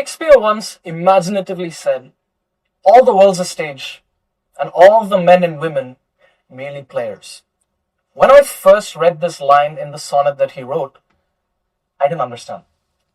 Shakespeare once imaginatively said, "All the world's a stage, and all the men and women merely players." When I first read this line in the sonnet that he wrote, I didn't understand.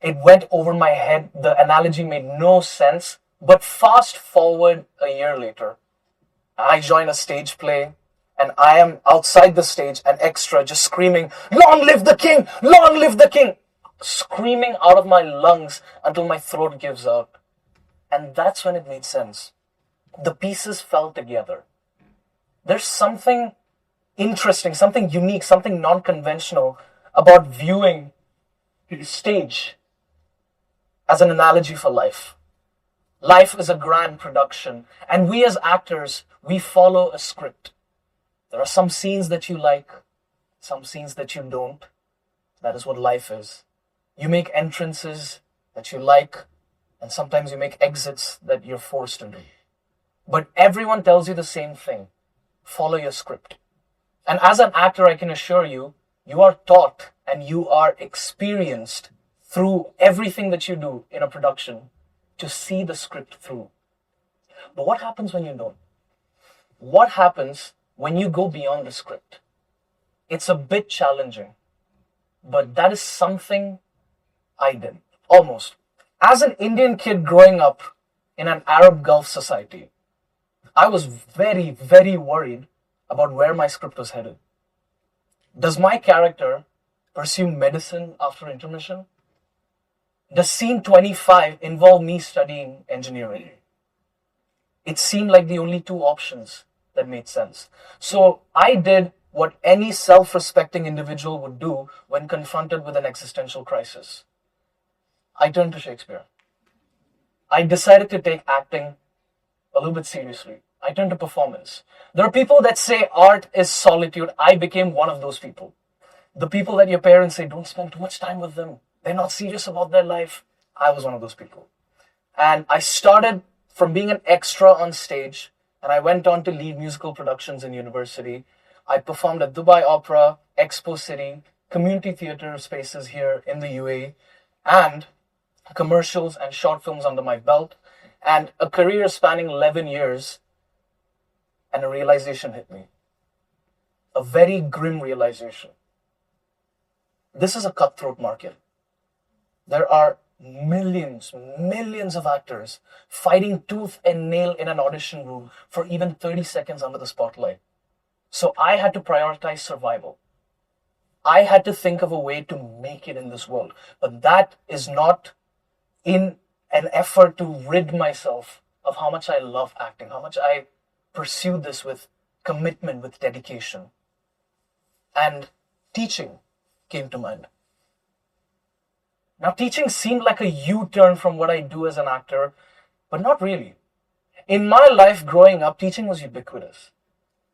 It went over my head. The analogy made no sense. But fast forward a year later, I join a stage play, and I am outside the stage, an extra, just screaming, "Long live the king! Long live the king!" Screaming out of my lungs until my throat gives out. And that's when it made sense. The pieces fell together. There's something interesting, something unique, something non-conventional about viewing stage as an analogy for life. Life is a grand production, and we as actors, we follow a script. There are some scenes that you like, some scenes that you don't. That is what life is. You make entrances that you like, and sometimes you make exits that you're forced to do. But everyone tells you the same thing. Follow your script. And as an actor, I can assure you, you are taught and you are experienced through everything that you do in a production to see the script through. But what happens when you don't? What happens when you go beyond the script? It's a bit challenging, but that is something I did, almost. As an Indian kid growing up in an Arab Gulf society, I was very, very worried about where my script was headed. Does my character pursue medicine after intermission? Does scene 25 involve me studying engineering? It seemed like the only two options that made sense. So I did what any self-respecting individual would do when confronted with an existential crisis. I turned to Shakespeare. I decided to take acting a little bit seriously. I turned to performance. There are people that say art is solitude. I became one of those people. The people that your parents say, don't spend too much time with them. They're not serious about their life. I was one of those people. And I started from being an extra on stage, and I went on to lead musical productions in university. I performed at Dubai Opera, Expo City, community theater spaces here in the UAE, and commercials and short films under my belt, and a career spanning 11 years, and a realization hit me. A very grim realization. This is a cutthroat market. There are millions of actors fighting tooth and nail in an audition room for even 30 seconds under the spotlight. So I had to prioritize survival. I had to think of a way to make it in this world. But that is not in an effort to rid myself of how much I love acting, how much I pursue this with commitment, with dedication. And teaching came to mind. Now, teaching seemed like a U-turn from what I do as an actor, but not really. In my life growing up, teaching was ubiquitous.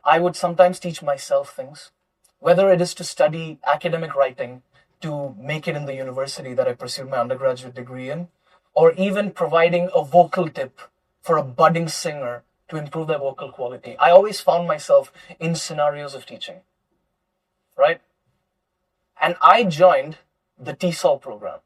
I would sometimes teach myself things, whether it is to study academic writing to make it in the university that I pursued my undergraduate degree in, or even providing a vocal tip for a budding singer to improve their vocal quality. I always found myself in scenarios of teaching, right? And I joined the TESOL program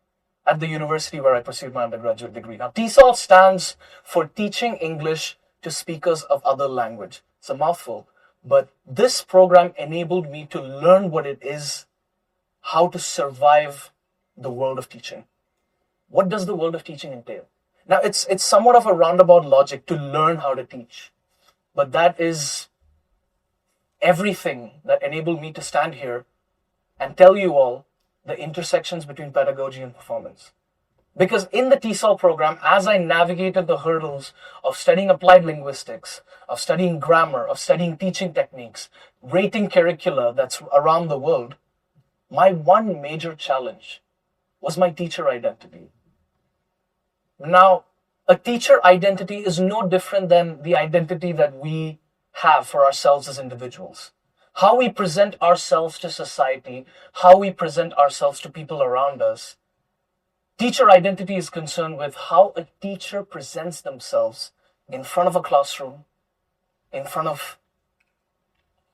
at the university where I pursued my undergraduate degree. Now, TESOL stands for Teaching English to Speakers of Other Language. It's a mouthful, but this program enabled me to learn what it is, how to survive the world of teaching. What does the world of teaching entail? Now, it's somewhat of a roundabout logic to learn how to teach, but that is everything that enabled me to stand here and tell you all the intersections between pedagogy and performance. Because in the TESOL program, as I navigated the hurdles of studying applied linguistics, of studying grammar, of studying teaching techniques, rating curricula that's around the world, my one major challenge was my teacher identity. Now, a teacher identity is no different than the identity that we have for ourselves as individuals. How we present ourselves to society, how we present ourselves to people around us. Teacher identity is concerned with how a teacher presents themselves in front of a classroom, in front of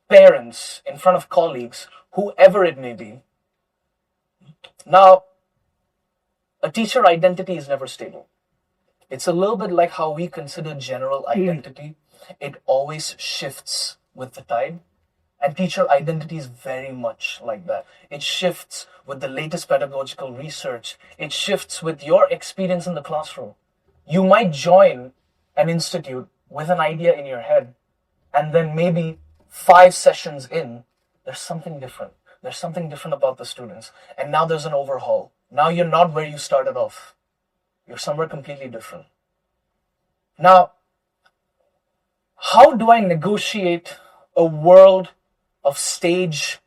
parents, in front of colleagues, whoever it may be. Now, a teacher identity is never stable. It's a little bit like how we consider general identity. It always shifts with the tide. And teacher identity is very much like that. It shifts with the latest pedagogical research. It shifts with your experience in the classroom. You might join an institute with an idea in your head, and then maybe 5 sessions in, there's something different. There's something different about the students. And now there's an overhaul. Now you're not where you started off. You're somewhere completely different. Now, how do I negotiate a world of stage,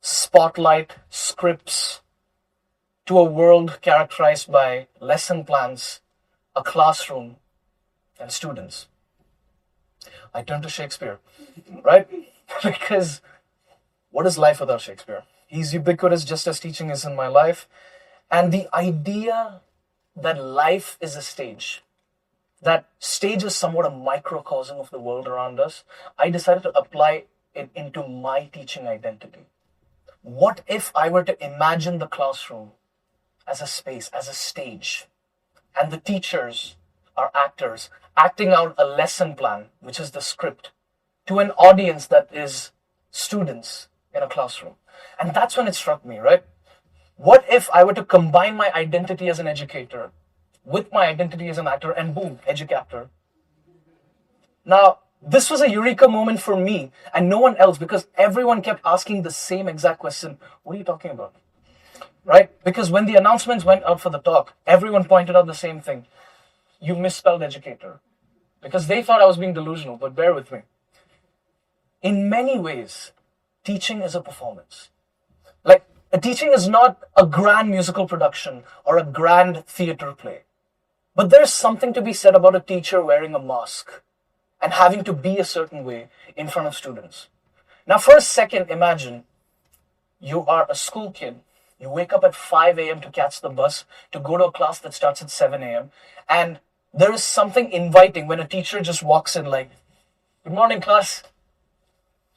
spotlight, scripts to a world characterized by lesson plans, a classroom, and students? I turn to Shakespeare, right? Because what is life without Shakespeare? He's ubiquitous just as teaching is in my life. And the idea that life is a stage, that stage is somewhat a microcosm of the world around us, I decided to apply it into my teaching identity. What if I were to imagine the classroom as a space, as a stage, and the teachers are actors acting out a lesson plan, which is the script, to an audience that is students in a classroom? And that's when it struck me, right? What if I were to combine my identity as an educator with my identity as an actor, and boom, EducActor. Now, this was a eureka moment for me and no one else, because everyone kept asking the same exact question. What are you talking about? Right? Because when the announcements went out for the talk, everyone pointed out the same thing. You misspelled educator. Because they thought I was being delusional, but bear with me. In many ways, teaching is a performance. Like, a teaching is not a grand musical production or a grand theater play. But there's something to be said about a teacher wearing a mask and having to be a certain way in front of students. Now, for a second, imagine you are a school kid. You wake up at 5 a.m. to catch the bus to go to a class that starts at 7 a.m. And there is something inviting when a teacher just walks in like, "Good morning, class.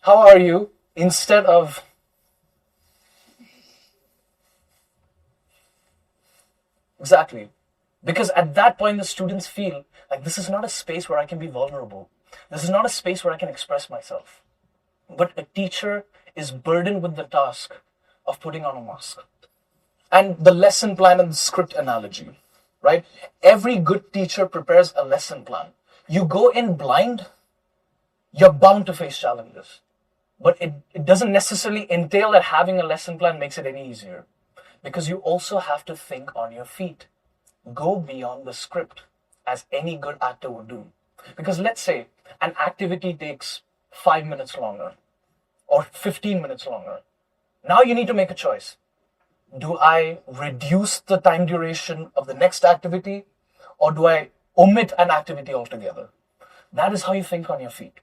How are you?" Instead of, exactly. Because at that point, the students feel like this is not a space where I can be vulnerable. This is not a space where I can express myself. But a teacher is burdened with the task of putting on a mask. And the lesson plan and the script analogy, right? Every good teacher prepares a lesson plan. You go in blind, you're bound to face challenges. But it doesn't necessarily entail that having a lesson plan makes it any easier. Because you also have to think on your feet. Go beyond the script, as any good actor would do. Because let's say an activity takes 5 minutes longer or 15 minutes longer. Now you need to make a choice. Do I reduce the time duration of the next activity, or do I omit an activity altogether? That is how you think on your feet.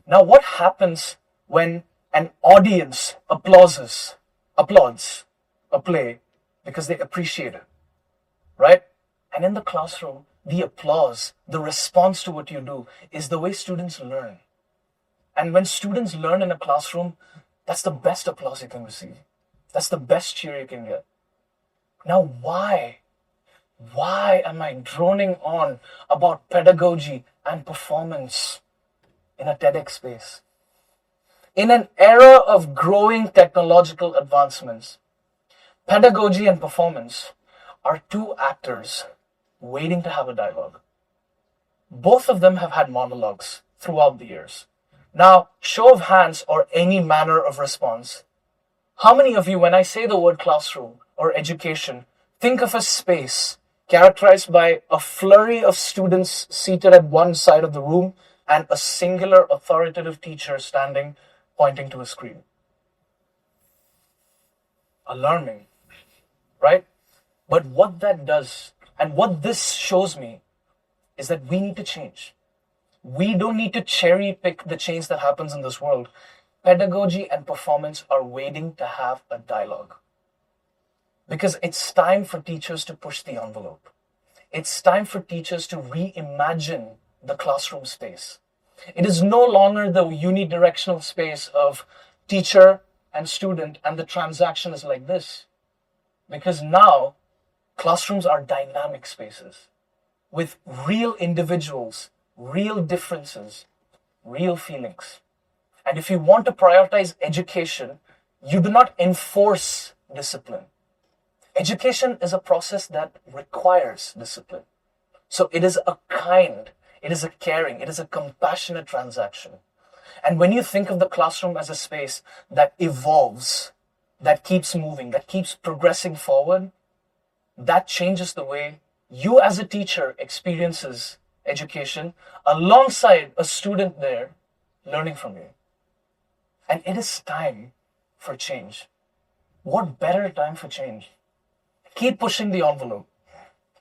Now, what happens when an audience applauds a play because they appreciate it? Right? And in the classroom, the applause, the response to what you do is the way students learn. And when students learn in a classroom, that's the best applause you can receive. That's the best cheer you can get. Now, why? Why am I droning on about pedagogy and performance in a TEDx space? In an era of growing technological advancements, pedagogy and performance are two actors waiting to have a dialogue. Both of them have had monologues throughout the years. Now, show of hands or any manner of response. How many of you, when I say the word classroom or education, think of a space characterized by a flurry of students seated at one side of the room and a singular authoritative teacher standing, pointing to a screen? Alarming, right? But what that does, and what this shows me, is that we need to change. We don't need to cherry pick the change that happens in this world. Pedagogy and performance are waiting to have a dialogue. Because it's time for teachers to push the envelope. It's time for teachers to reimagine the classroom space. It is no longer the unidirectional space of teacher and student and the transaction is like this. Because now, classrooms are dynamic spaces. with real individuals, real differences, real feelings. And if you want to prioritize education, you do not enforce discipline. Education is a process that requires discipline. So it is a kind, it is a caring, it is a compassionate transaction. And when you think of the classroom as a space that evolves, that keeps moving, that keeps progressing forward, that changes the way you as a teacher experiences education alongside a student there learning from you. And it is time for change. What better time for change? Keep pushing the envelope.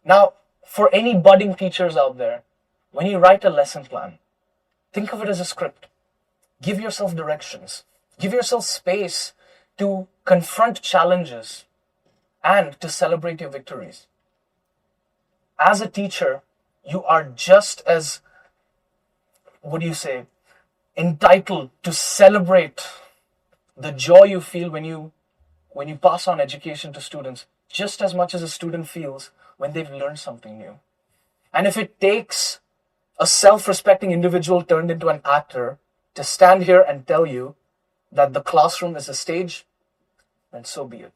Now, for any budding teachers out there, when you write a lesson plan, think of it as a script. Give yourself directions. Give yourself space to confront challenges and to celebrate your victories. As a teacher, you are just as, entitled to celebrate the joy you feel when you pass on education to students, just as much as a student feels when they've learned something new. And if it takes a self-respecting individual turned into an actor to stand here and tell you that the classroom is a stage, then so be it.